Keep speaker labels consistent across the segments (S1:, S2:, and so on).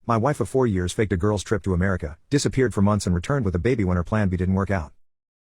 S1: My wife of 4 years faked a girl's trip to America, disappeared for months and returned with a baby when her plan B didn't work out.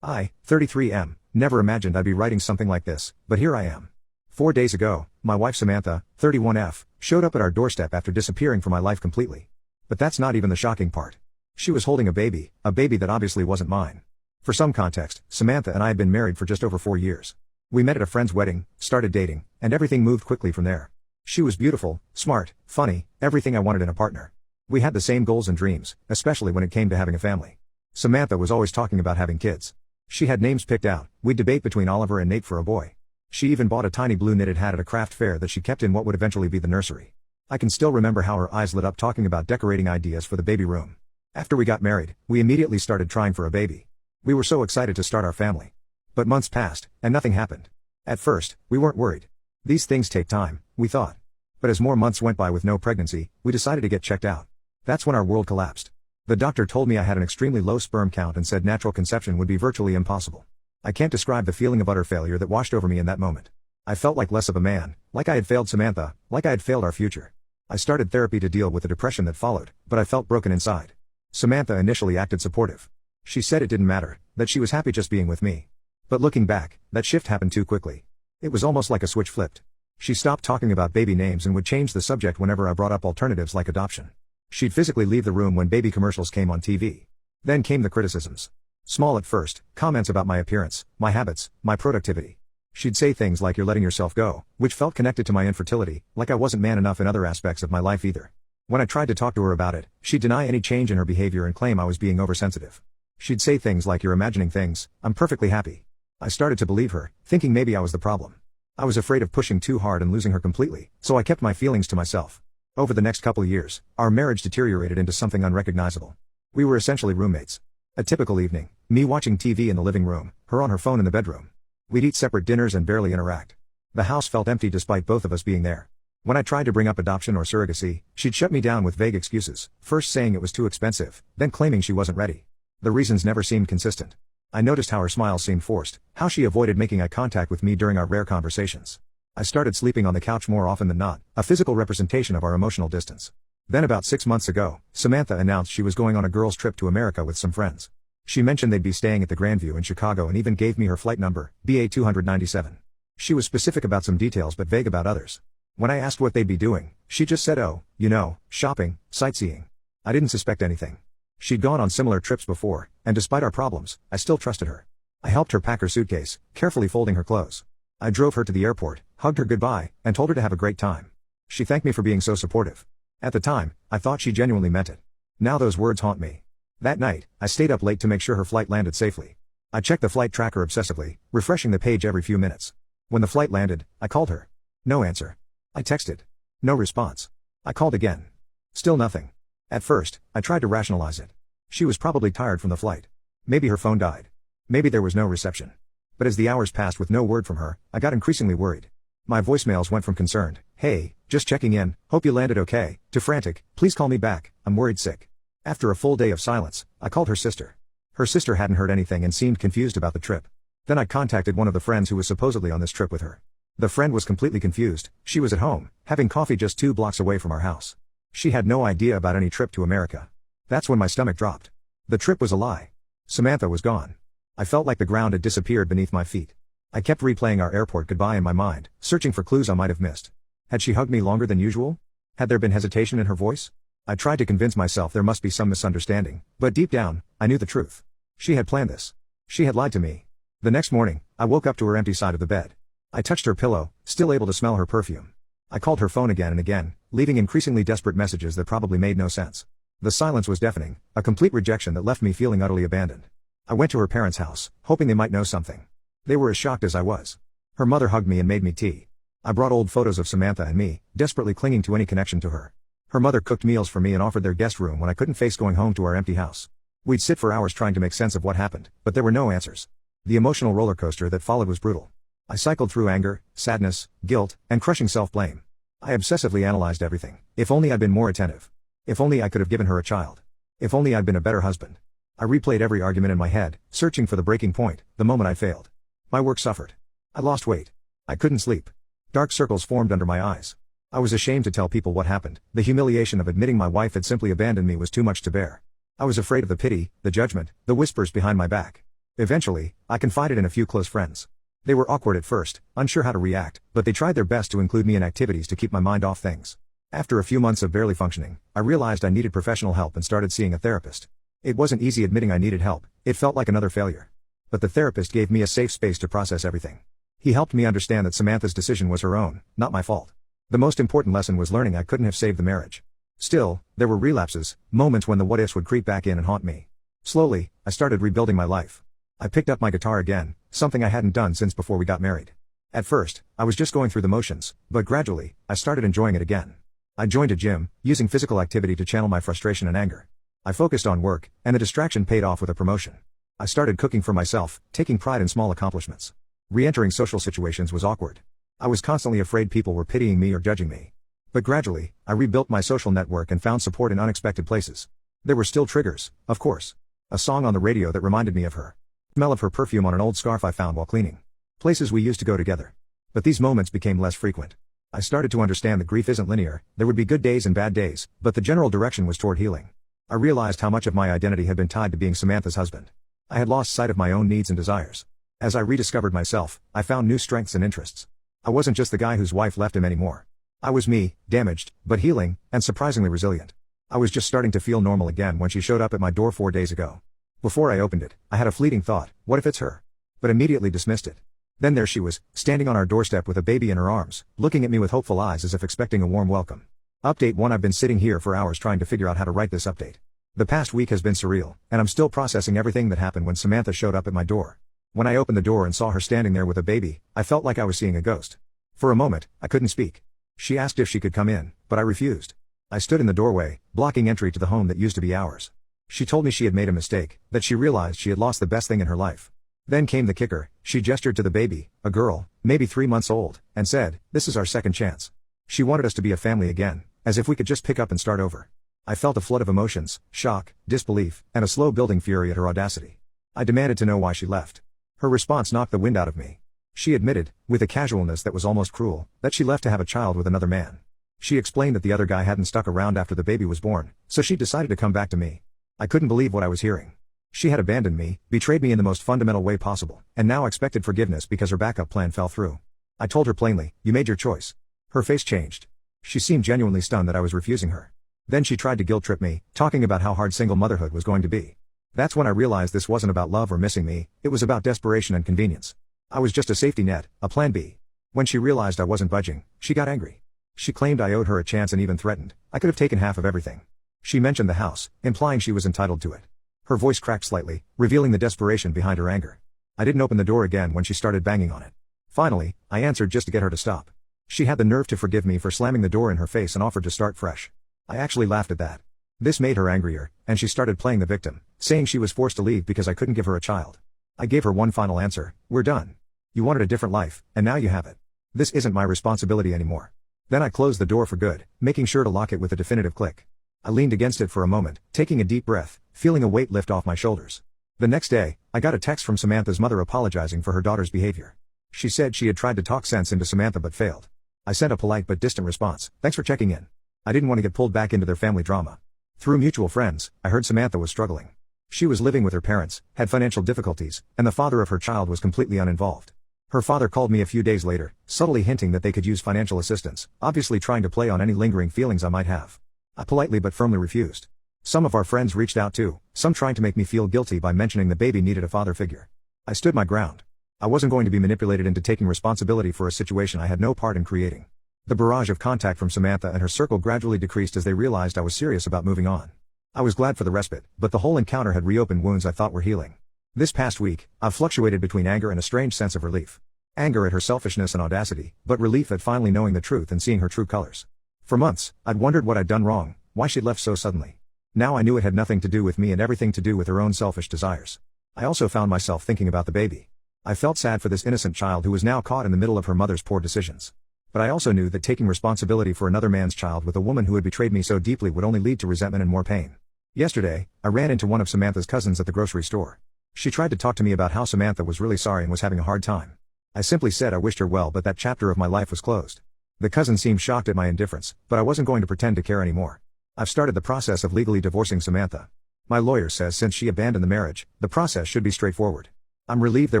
S1: I, 33M, never imagined I'd be writing something like this, but here I am. 4 days ago, my wife Samantha, 31F, showed up at our doorstep after disappearing from my life completely. But that's not even the shocking part. She was holding a baby that obviously wasn't mine. For some context, Samantha and I had been married for just over 4 years. We met at a friend's wedding, started dating, and everything moved quickly from there. She was beautiful, smart, funny, everything I wanted in a partner. We had the same goals and dreams, especially when it came to having a family. Samantha was always talking about having kids. She had names picked out. We'd debate between Oliver and Nate for a boy. She even bought a tiny blue knitted hat at a craft fair that she kept in what would eventually be the nursery. I can still remember how her eyes lit up talking about decorating ideas for the baby room. After we got married, we immediately started trying for a baby. We were so excited to start our family. But months passed, and nothing happened. At first, we weren't worried. These things take time, we thought. But as more months went by with no pregnancy, we decided to get checked out. That's when our world collapsed. The doctor told me I had an extremely low sperm count and said natural conception would be virtually impossible. I can't describe the feeling of utter failure that washed over me in that moment. I felt like less of a man, like I had failed Samantha, like I had failed our future. I started therapy to deal with the depression that followed, but I felt broken inside. Samantha initially acted supportive. She said it didn't matter, that she was happy just being with me. But looking back, that shift happened too quickly. It was almost like a switch flipped. She stopped talking about baby names and would change the subject whenever I brought up alternatives like adoption. She'd physically leave the room when baby commercials came on TV. Then came the criticisms. Small at first, comments about my appearance, my habits, my productivity. She'd say things like "you're letting yourself go," which felt connected to my infertility, like I wasn't man enough in other aspects of my life either. When I tried to talk to her about it, she'd deny any change in her behavior and claim I was being oversensitive. She'd say things like "you're imagining things, I'm perfectly happy." I started to believe her, thinking maybe I was the problem. I was afraid of pushing too hard and losing her completely, so I kept my feelings to myself. Over the next couple of years, our marriage deteriorated into something unrecognizable. We were essentially roommates. A typical evening, me watching TV in the living room, her on her phone in the bedroom. We'd eat separate dinners and barely interact. The house felt empty despite both of us being there. When I tried to bring up adoption or surrogacy, she'd shut me down with vague excuses, first saying it was too expensive, then claiming she wasn't ready. The reasons never seemed consistent. I noticed how her smile seemed forced, how she avoided making eye contact with me during our rare conversations. I started sleeping on the couch more often than not, a physical representation of our emotional distance. Then about 6 months ago, Samantha announced she was going on a girls' trip to America with some friends. She mentioned they'd be staying at the Grandview in Chicago and even gave me her flight number, BA 297. She was specific about some details but vague about others. When I asked what they'd be doing, she just said, "Oh, you know, shopping, sightseeing." I didn't suspect anything. She'd gone on similar trips before, and despite our problems, I still trusted her. I helped her pack her suitcase, carefully folding her clothes. I drove her to the airport, hugged her goodbye, and told her to have a great time. She thanked me for being so supportive. At the time, I thought she genuinely meant it. Now those words haunt me. That night, I stayed up late to make sure her flight landed safely. I checked the flight tracker obsessively, refreshing the page every few minutes. When the flight landed, I called her. No answer. I texted. No response. I called again. Still nothing. At first, I tried to rationalize it. She was probably tired from the flight. Maybe her phone died. Maybe there was no reception. But as the hours passed with no word from her, I got increasingly worried. My voicemails went from concerned, "Hey, just checking in, hope you landed okay," to frantic, "Please call me back, I'm worried sick." After a full day of silence, I called her sister. Her sister hadn't heard anything and seemed confused about the trip. Then I contacted one of the friends who was supposedly on this trip with her. The friend was completely confused. She was at home, having coffee just 2 blocks away from our house. She had no idea about any trip to America. That's when my stomach dropped. The trip was a lie. Samantha was gone. I felt like the ground had disappeared beneath my feet. I kept replaying our airport goodbye in my mind, searching for clues I might have missed. Had she hugged me longer than usual? Had there been hesitation in her voice? I tried to convince myself there must be some misunderstanding, but deep down, I knew the truth. She had planned this. She had lied to me. The next morning, I woke up to her empty side of the bed. I touched her pillow, still able to smell her perfume. I called her phone again and again, leaving increasingly desperate messages that probably made no sense. The silence was deafening, a complete rejection that left me feeling utterly abandoned. I went to her parents' house, hoping they might know something. They were as shocked as I was. Her mother hugged me and made me tea. I brought old photos of Samantha and me, desperately clinging to any connection to her. Her mother cooked meals for me and offered their guest room when I couldn't face going home to our empty house. We'd sit for hours trying to make sense of what happened, but there were no answers. The emotional roller coaster that followed was brutal. I cycled through anger, sadness, guilt, and crushing self-blame. I obsessively analyzed everything. If only I'd been more attentive. If only I could have given her a child. If only I'd been a better husband. I replayed every argument in my head, searching for the breaking point, the moment I failed. My work suffered. I lost weight. I couldn't sleep. Dark circles formed under my eyes. I was ashamed to tell people what happened. The humiliation of admitting my wife had simply abandoned me was too much to bear. I was afraid of the pity, the judgment, the whispers behind my back. Eventually, I confided in a few close friends. They were awkward at first, unsure how to react, but they tried their best to include me in activities to keep my mind off things. After a few months of barely functioning, I realized I needed professional help and started seeing a therapist. It wasn't easy admitting I needed help, it felt like another failure. But the therapist gave me a safe space to process everything. He helped me understand that Samantha's decision was her own, not my fault. The most important lesson was learning I couldn't have saved the marriage. Still, there were relapses, moments when the what-ifs would creep back in and haunt me. Slowly, I started rebuilding my life. I picked up my guitar again, something I hadn't done since before we got married. At first, I was just going through the motions, but gradually, I started enjoying it again. I joined a gym, using physical activity to channel my frustration and anger. I focused on work, and the distraction paid off with a promotion. I started cooking for myself, taking pride in small accomplishments. Re-entering social situations was awkward. I was constantly afraid people were pitying me or judging me. But gradually, I rebuilt my social network and found support in unexpected places. There were still triggers, of course. A song on the radio that reminded me of her. The smell of her perfume on an old scarf I found while cleaning. Places we used to go together. But these moments became less frequent. I started to understand that grief isn't linear, there would be good days and bad days, but the general direction was toward healing. I realized how much of my identity had been tied to being Samantha's husband. I had lost sight of my own needs and desires. As I rediscovered myself, I found new strengths and interests. I wasn't just the guy whose wife left him anymore. I was me, damaged, but healing, and surprisingly resilient. I was just starting to feel normal again when she showed up at my door 4 days ago. Before I opened it, I had a fleeting thought, what if it's her? But immediately dismissed it. Then there she was, standing on our doorstep with a baby in her arms, looking at me with hopeful eyes as if expecting a warm welcome. Update 1. I've been sitting here for hours trying to figure out how to write this update. The past week has been surreal, and I'm still processing everything that happened when Samantha showed up at my door. When I opened the door and saw her standing there with a baby, I felt like I was seeing a ghost. For a moment, I couldn't speak. She asked if she could come in, but I refused. I stood in the doorway, blocking entry to the home that used to be ours. She told me she had made a mistake, that she realized she had lost the best thing in her life. Then came the kicker. She gestured to the baby, a girl, maybe 3 months old, and said, "This is our second chance." She wanted us to be a family again, as if we could just pick up and start over. I felt a flood of emotions, shock, disbelief, and a slow building fury at her audacity. I demanded to know why she left. Her response knocked the wind out of me. She admitted, with a casualness that was almost cruel, that she left to have a child with another man. She explained that the other guy hadn't stuck around after the baby was born, so she decided to come back to me. I couldn't believe what I was hearing. She had abandoned me, betrayed me in the most fundamental way possible, and now expected forgiveness because her backup plan fell through. I told her plainly, "You made your choice." Her face changed. She seemed genuinely stunned that I was refusing her. Then she tried to guilt trip me, talking about how hard single motherhood was going to be. That's when I realized this wasn't about love or missing me, it was about desperation and convenience. I was just a safety net, a plan B. When she realized I wasn't budging, she got angry. She claimed I owed her a chance and even threatened, I could have taken half of everything. She mentioned the house, implying she was entitled to it. Her voice cracked slightly, revealing the desperation behind her anger. I didn't open the door again when she started banging on it. Finally, I answered just to get her to stop. She had the nerve to forgive me for slamming the door in her face and offered to start fresh. I actually laughed at that. This made her angrier, and she started playing the victim, saying she was forced to leave because I couldn't give her a child. I gave her one final answer, "We're done. You wanted a different life, and now you have it. This isn't my responsibility anymore." Then I closed the door for good, making sure to lock it with a definitive click. I leaned against it for a moment, taking a deep breath, feeling a weight lift off my shoulders. The next day, I got a text from Samantha's mother apologizing for her daughter's behavior. She said she had tried to talk sense into Samantha but failed. I sent a polite but distant response, "Thanks for checking in." I didn't want to get pulled back into their family drama. Through mutual friends, I heard Samantha was struggling. She was living with her parents, had financial difficulties, and the father of her child was completely uninvolved. Her father called me a few days later, subtly hinting that they could use financial assistance, obviously trying to play on any lingering feelings I might have. I politely but firmly refused. Some of our friends reached out too, some trying to make me feel guilty by mentioning the baby needed a father figure. I stood my ground. I wasn't going to be manipulated into taking responsibility for a situation I had no part in creating. The barrage of contact from Samantha and her circle gradually decreased as they realized I was serious about moving on. I was glad for the respite, but the whole encounter had reopened wounds I thought were healing. This past week, I've fluctuated between anger and a strange sense of relief. Anger at her selfishness and audacity, but relief at finally knowing the truth and seeing her true colors. For months, I'd wondered what I'd done wrong, why she'd left so suddenly. Now I knew it had nothing to do with me and everything to do with her own selfish desires. I also found myself thinking about the baby. I felt sad for this innocent child who was now caught in the middle of her mother's poor decisions. But I also knew that taking responsibility for another man's child with a woman who had betrayed me so deeply would only lead to resentment and more pain. Yesterday, I ran into one of Samantha's cousins at the grocery store. She tried to talk to me about how Samantha was really sorry and was having a hard time. I simply said I wished her well, but that chapter of my life was closed. The cousin seemed shocked at my indifference, but I wasn't going to pretend to care anymore. I've started the process of legally divorcing Samantha. My lawyer says since she abandoned the marriage, the process should be straightforward. I'm relieved there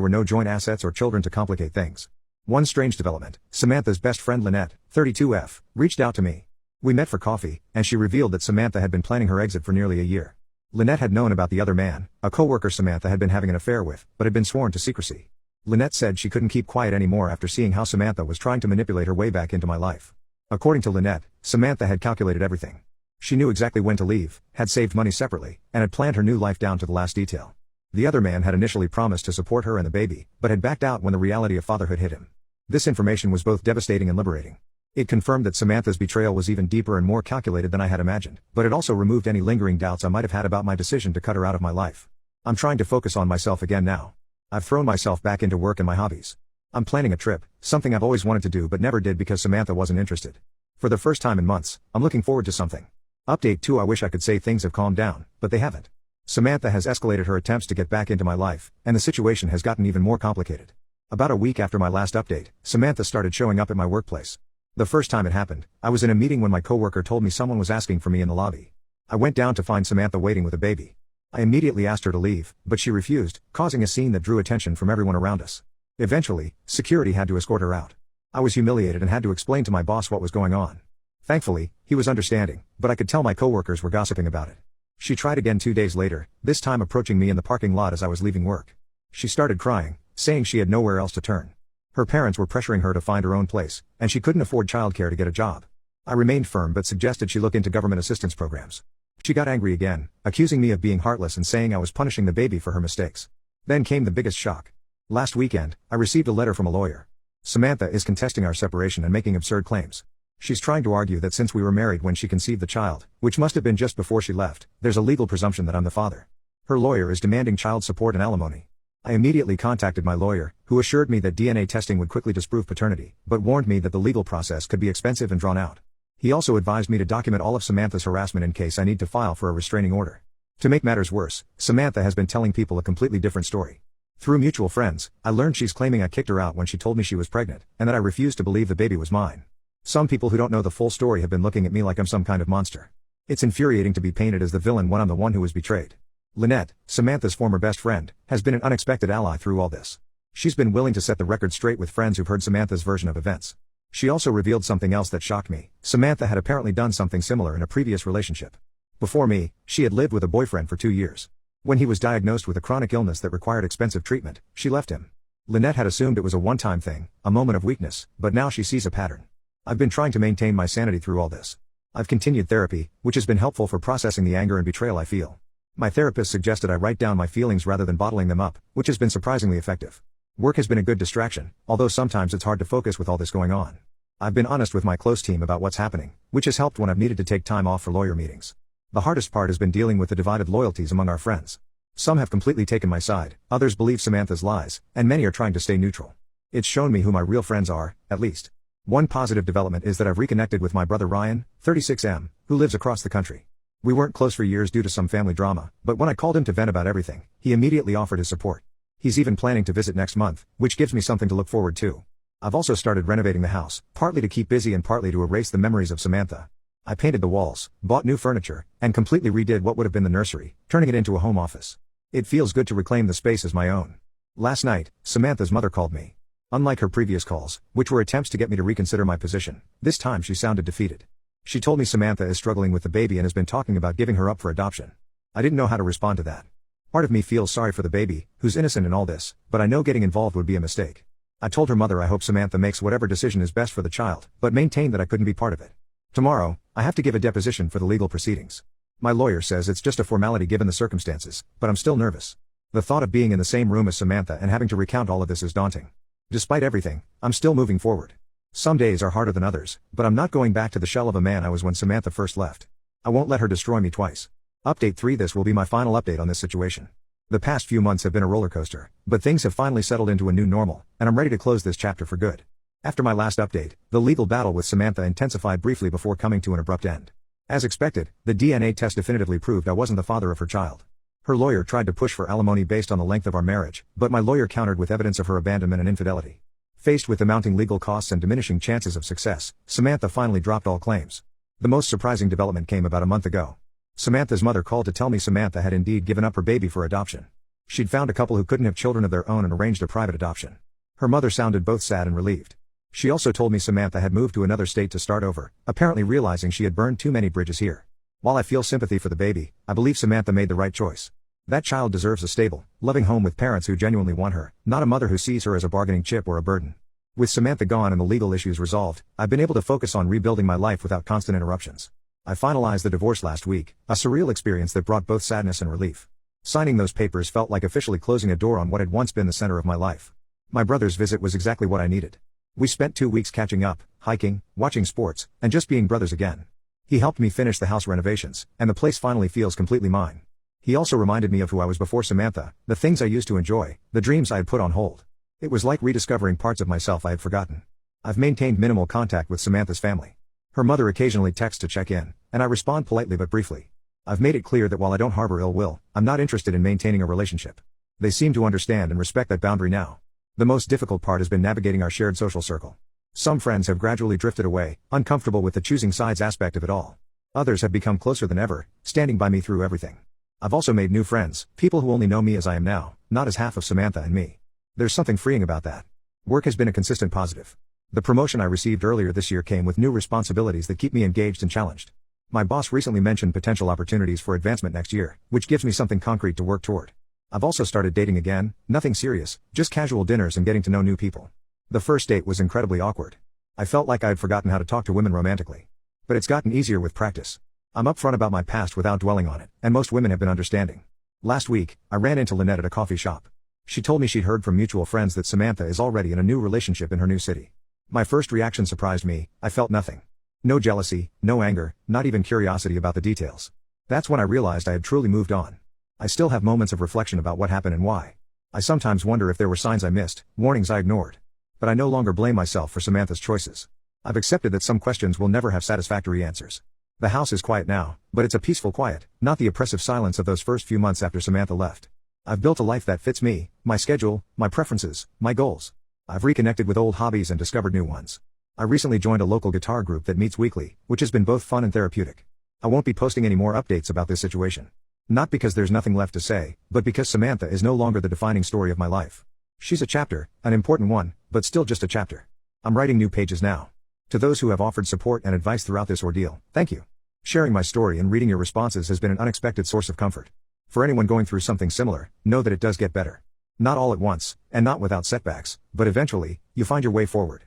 S1: were no joint assets or children to complicate things. One strange development: Samantha's best friend Lynette, 32F, reached out to me. We met for coffee, and she revealed that Samantha had been planning her exit for nearly a year. Lynette had known about the other man, a co-worker Samantha had been having an affair with, but had been sworn to secrecy. Lynette said she couldn't keep quiet anymore after seeing how Samantha was trying to manipulate her way back into my life. According to Lynette, Samantha had calculated everything. She knew exactly when to leave, had saved money separately, and had planned her new life down to the last detail. The other man had initially promised to support her and the baby, but had backed out when the reality of fatherhood hit him. This information was both devastating and liberating. It confirmed that Samantha's betrayal was even deeper and more calculated than I had imagined, but it also removed any lingering doubts I might have had about my decision to cut her out of my life. I'm trying to focus on myself again now. I've thrown myself back into work and my hobbies. I'm planning a trip, something I've always wanted to do but never did because Samantha wasn't interested. For the first time in months, I'm looking forward to something. Update 2: I wish I could say things have calmed down, but they haven't. Samantha has escalated her attempts to get back into my life, and the situation has gotten even more complicated. About a week after my last update, Samantha started showing up at my workplace. The first time it happened, I was in a meeting when my coworker told me someone was asking for me in the lobby. I went down to find Samantha waiting with a baby. I immediately asked her to leave, but she refused, causing a scene that drew attention from everyone around us. Eventually, security had to escort her out. I was humiliated and had to explain to my boss what was going on. Thankfully, he was understanding, but I could tell my coworkers were gossiping about it. She tried again 2 days later, this time approaching me in the parking lot as I was leaving work. She started crying, saying she had nowhere else to turn. Her parents were pressuring her to find her own place, and she couldn't afford childcare to get a job. I remained firm but suggested she look into government assistance programs. She got angry again, accusing me of being heartless and saying I was punishing the baby for her mistakes. Then came the biggest shock. Last weekend, I received a letter from a lawyer. Samantha is contesting our separation and making absurd claims. She's trying to argue that since we were married when she conceived the child, which must have been just before she left, there's a legal presumption that I'm the father. Her lawyer is demanding child support and alimony. I immediately contacted my lawyer, who assured me that DNA testing would quickly disprove paternity, but warned me that the legal process could be expensive and drawn out. He also advised me to document all of Samantha's harassment in case I need to file for a restraining order. To make matters worse, Samantha has been telling people a completely different story. Through mutual friends, I learned she's claiming I kicked her out when she told me she was pregnant, and that I refused to believe the baby was mine. Some people who don't know the full story have been looking at me like I'm some kind of monster. It's infuriating to be painted as the villain when I'm the one who was betrayed. Lynette, Samantha's former best friend, has been an unexpected ally through all this. She's been willing to set the record straight with friends who've heard Samantha's version of events. She also revealed something else that shocked me. Samantha had apparently done something similar in a previous relationship. Before me, she had lived with a boyfriend for 2 years. When he was diagnosed with a chronic illness that required expensive treatment, she left him. Lynette had assumed it was a one-time thing, a moment of weakness, but now she sees a pattern. I've been trying to maintain my sanity through all this. I've continued therapy, which has been helpful for processing the anger and betrayal I feel. My therapist suggested I write down my feelings rather than bottling them up, which has been surprisingly effective. Work has been a good distraction, although sometimes it's hard to focus with all this going on. I've been honest with my close team about what's happening, which has helped when I've needed to take time off for lawyer meetings. The hardest part has been dealing with the divided loyalties among our friends. Some have completely taken my side, others believe Samantha's lies, and many are trying to stay neutral. It's shown me who my real friends are, at least. One positive development is that I've reconnected with my brother Ryan, 36M, who lives across the country. We weren't close for years due to some family drama, but when I called him to vent about everything, he immediately offered his support. He's even planning to visit next month, which gives me something to look forward to. I've also started renovating the house, partly to keep busy and partly to erase the memories of Samantha. I painted the walls, bought new furniture, and completely redid what would have been the nursery, turning it into a home office. It feels good to reclaim the space as my own. Last night, Samantha's mother called me. Unlike her previous calls, which were attempts to get me to reconsider my position, this time she sounded defeated. She told me Samantha is struggling with the baby and has been talking about giving her up for adoption. I didn't know how to respond to that. Part of me feels sorry for the baby, who's innocent in all this, but I know getting involved would be a mistake. I told her mother I hope Samantha makes whatever decision is best for the child, but maintained that I couldn't be part of it. Tomorrow, I have to give a deposition for the legal proceedings. My lawyer says it's just a formality given the circumstances, but I'm still nervous. The thought of being in the same room as Samantha and having to recount all of this is daunting. Despite everything, I'm still moving forward. Some days are harder than others, but I'm not going back to the shell of a man I was when Samantha first left. I won't let her destroy me twice. Update 3: This will be my final update on this situation. The past few months have been a roller coaster, but things have finally settled into a new normal, and I'm ready to close this chapter for good. After my last update, the legal battle with Samantha intensified briefly before coming to an abrupt end. As expected, the DNA test definitively proved I wasn't the father of her child. Her lawyer tried to push for alimony based on the length of our marriage, but my lawyer countered with evidence of her abandonment and infidelity. Faced with the mounting legal costs and diminishing chances of success, Samantha finally dropped all claims. The most surprising development came about a month ago. Samantha's mother called to tell me Samantha had indeed given up her baby for adoption. She'd found a couple who couldn't have children of their own and arranged a private adoption. Her mother sounded both sad and relieved. She also told me Samantha had moved to another state to start over, apparently realizing she had burned too many bridges here. While I feel sympathy for the baby, I believe Samantha made the right choice. That child deserves a stable, loving home with parents who genuinely want her, not a mother who sees her as a bargaining chip or a burden. With Samantha gone and the legal issues resolved, I've been able to focus on rebuilding my life without constant interruptions. I finalized the divorce last week, a surreal experience that brought both sadness and relief. Signing those papers felt like officially closing a door on what had once been the center of my life. My brother's visit was exactly what I needed. We spent 2 weeks catching up, hiking, watching sports, and just being brothers again. He helped me finish the house renovations, and the place finally feels completely mine. He also reminded me of who I was before Samantha, the things I used to enjoy, the dreams I had put on hold. It was like rediscovering parts of myself I had forgotten. I've maintained minimal contact with Samantha's family. Her mother occasionally texts to check in, and I respond politely but briefly. I've made it clear that while I don't harbor ill will, I'm not interested in maintaining a relationship. They seem to understand and respect that boundary now. The most difficult part has been navigating our shared social circle. Some friends have gradually drifted away, uncomfortable with the choosing sides aspect of it all. Others have become closer than ever, standing by me through everything. I've also made new friends, people who only know me as I am now, not as half of Samantha and me. There's something freeing about that. Work has been a consistent positive. The promotion I received earlier this year came with new responsibilities that keep me engaged and challenged. My boss recently mentioned potential opportunities for advancement next year, which gives me something concrete to work toward. I've also started dating again, nothing serious, just casual dinners and getting to know new people. The first date was incredibly awkward. I felt like I had forgotten how to talk to women romantically. But it's gotten easier with practice. I'm upfront about my past without dwelling on it, and most women have been understanding. Last week, I ran into Lynette at a coffee shop. She told me she'd heard from mutual friends that Samantha is already in a new relationship in her new city. My first reaction surprised me. I felt nothing. No jealousy, no anger, not even curiosity about the details. That's when I realized I had truly moved on. I still have moments of reflection about what happened and why. I sometimes wonder if there were signs I missed, warnings I ignored. But I no longer blame myself for Samantha's choices. I've accepted that some questions will never have satisfactory answers. The house is quiet now, but it's a peaceful quiet, not the oppressive silence of those first few months after Samantha left. I've built a life that fits me, my schedule, my preferences, my goals. I've reconnected with old hobbies and discovered new ones. I recently joined a local guitar group that meets weekly, which has been both fun and therapeutic. I won't be posting any more updates about this situation. Not because there's nothing left to say, but because Samantha is no longer the defining story of my life. She's a chapter, an important one, but still just a chapter. I'm writing new pages now. To those who have offered support and advice throughout this ordeal, thank you. Sharing my story and reading your responses has been an unexpected source of comfort. For anyone going through something similar, know that it does get better. Not all at once, and not without setbacks, but eventually, you find your way forward.